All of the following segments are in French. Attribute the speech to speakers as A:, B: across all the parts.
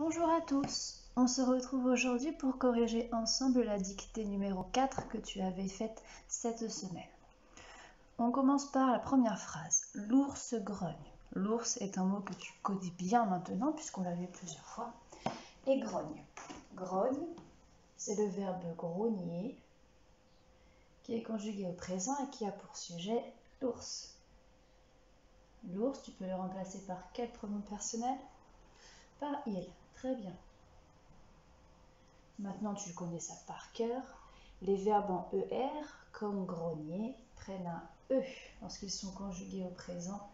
A: Bonjour à tous, on se retrouve aujourd'hui pour corriger ensemble la dictée numéro 4 que tu avais faite cette semaine. On commence par la première phrase, l'ours grogne. L'ours est un mot que tu connais bien maintenant puisqu'on l'a vu plusieurs fois. Et grogne. Grogne, c'est le verbe grogner qui est conjugué au présent et qui a pour sujet l'ours. L'ours, tu peux le remplacer par quel pronom personnel? Par il. Très bien. Maintenant, tu connais ça par cœur. Les verbes en ER, comme grogner, prennent un E lorsqu'ils sont conjugués au présent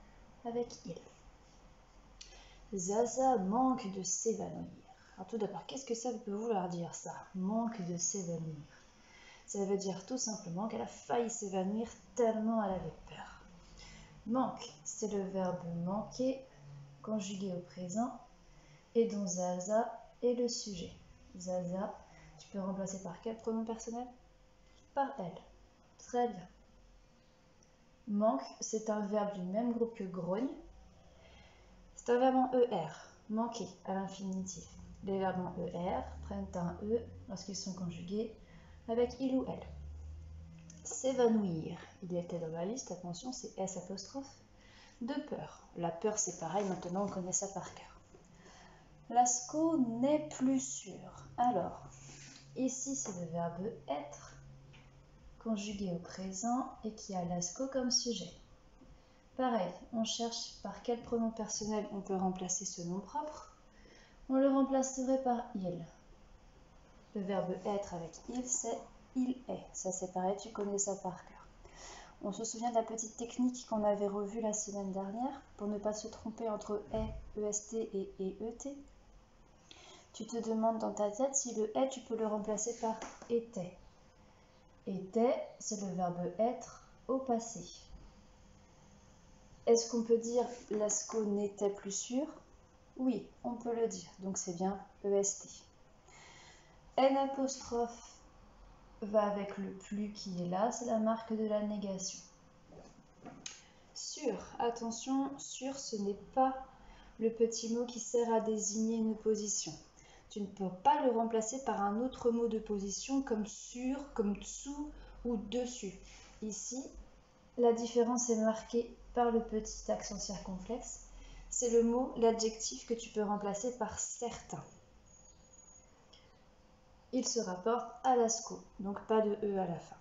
A: avec il. Zaza manque de s'évanouir. Alors tout d'abord, qu'est-ce que ça peut vouloir dire ça? Manque de s'évanouir. Ça veut dire tout simplement qu'elle a failli s'évanouir tellement elle avait peur. Manque, c'est le verbe manquer, conjugué au présent, et dont Zaza est le sujet. Zaza, tu peux remplacer par quel pronom personnel? Par elle. Très bien. Manque, c'est un verbe du même groupe que grogne. C'est un verbe en ER, manquer à l'infinitif. Les verbes en ER prennent un E lorsqu'ils sont conjugués avec il ou elle. S'évanouir, il était dans la liste, attention, c'est S apostrophe. De peur. La peur, c'est pareil, maintenant on connaît ça par cœur. Lascaux n'est plus sûr. Alors, ici c'est le verbe être, conjugué au présent et qui a Lascaux comme sujet. Pareil, on cherche par quel pronom personnel on peut remplacer ce nom propre. On le remplacerait par il. Le verbe être avec il, c'est il est. Ça c'est pareil, tu connais ça par cœur. On se souvient de la petite technique qu'on avait revue la semaine dernière pour ne pas se tromper entre est, est et eet. Tu te demandes dans ta tête si le est, tu peux le remplacer par était. Était, c'est le verbe être au passé. Est-ce qu'on peut dire Lascaux n'était plus sûr? Oui, on peut le dire, donc c'est bien EST. N apostrophe va avec le plus qui est là, c'est la marque de la négation. Sûr, attention, sûr, ce n'est pas le petit mot qui sert à désigner une position. Tu ne peux pas le remplacer par un autre mot de position comme sur, comme dessous ou dessus. Ici, la différence est marquée par le petit accent circonflexe. C'est le mot, l'adjectif que tu peux remplacer par certain. Il se rapporte à Lascaux, donc pas de E à la fin.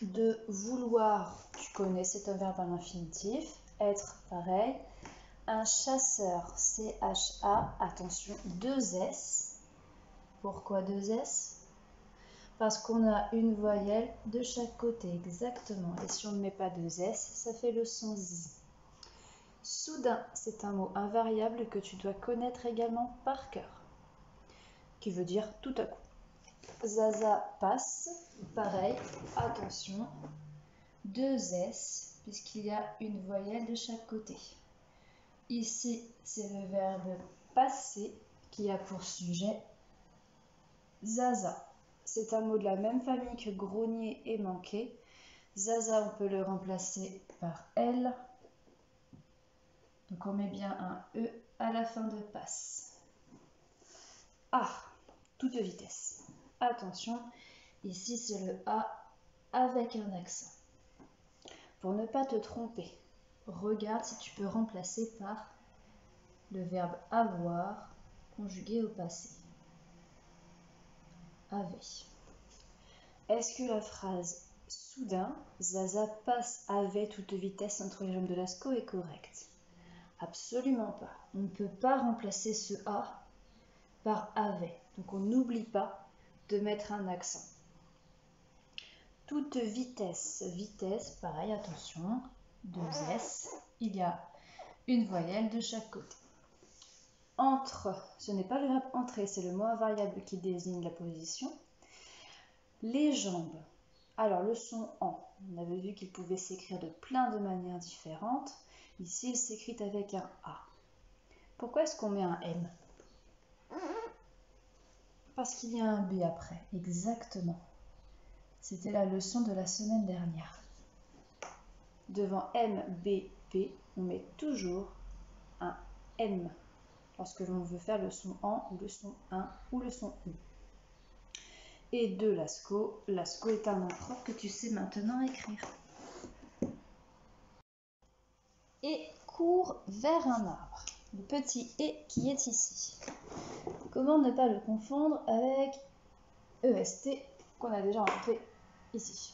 A: De vouloir, tu connais, c'est un verbe à l'infinitif. Être, pareil. Un chasseur, C-H-A, attention, 2 S. Pourquoi 2 S? Parce qu'on a une voyelle de chaque côté, exactement. Et si on ne met pas 2 S, ça fait le son Z. Soudain, c'est un mot invariable que tu dois connaître également par cœur, qui veut dire tout à coup. Zaza passe, pareil, attention, 2 S, puisqu'il y a une voyelle de chaque côté. Ici, c'est le verbe passer qui a pour sujet Zaza. C'est un mot de la même famille que grogner et manquer. Zaza, on peut le remplacer par elle. Donc on met bien un E à la fin de passe. A, toute vitesse. Attention, ici c'est le A avec un accent. Pour ne pas te tromper, regarde si tu peux remplacer par le verbe avoir conjugué au passé. Avait. Est-ce que la phrase soudain, Zaza passe avec toute vitesse entre les jambes de Lascaux est correcte? Absolument pas. On ne peut pas remplacer ce A par avait. Donc on n'oublie pas de mettre un accent. Toute vitesse, vitesse, pareil, attention, 2 S, il y a une voyelle de chaque côté. Entre, ce n'est pas le verbe entrer, c'est le mot invariable qui désigne la position. Les jambes. Alors le son en, on avait vu qu'il pouvait s'écrire de plein de manières différentes. Ici, il s'écrit avec un A. Pourquoi est-ce qu'on met un M? Parce qu'il y a un B après, exactement. C'était la leçon de la semaine dernière. Devant M, B, P, on met toujours un M. lorsque l'on veut faire le son AN ou le son IN ou le son OU. Et de l'ASCO, l'ASCO est un nom propre que tu sais maintenant écrire. Et court vers un arbre, le petit et qui est ici. Comment ne pas le confondre avec EST qu'on a déjà rencontré ici.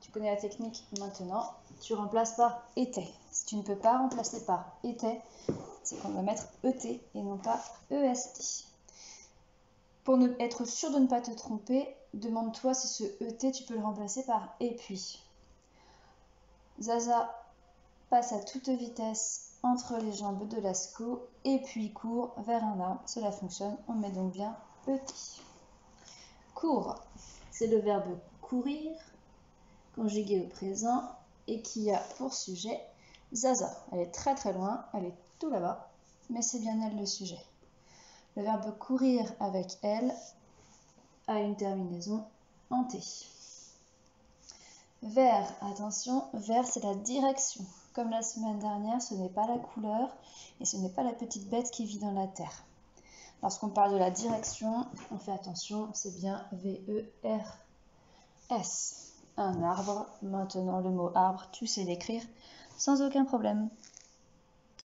A: Tu connais la technique maintenant, tu remplaces par était. Si tu ne peux pas remplacer par était, c'est qu'on va mettre ET et non pas EST. Pour être sûr de ne pas te tromper, demande-toi si ce ET, tu peux le remplacer par et puis. Zaza passe à toute vitesse entre les jambes de l'ASCO et puis court vers un arbre. Cela fonctionne, on met donc bien ET. Court, c'est le verbe courir, conjugué au présent et qui a pour sujet Zaza. Elle est très très loin, elle est tout là-bas, mais c'est bien elle le sujet. Le verbe courir avec elle a une terminaison en T. Vers, attention, vers c'est la direction. Comme la semaine dernière, ce n'est pas la couleur et ce n'est pas la petite bête qui vit dans la terre. Lorsqu'on parle de la direction, on fait attention, c'est bien V-E-R-S. Un arbre, maintenant le mot arbre, tu sais l'écrire sans aucun problème.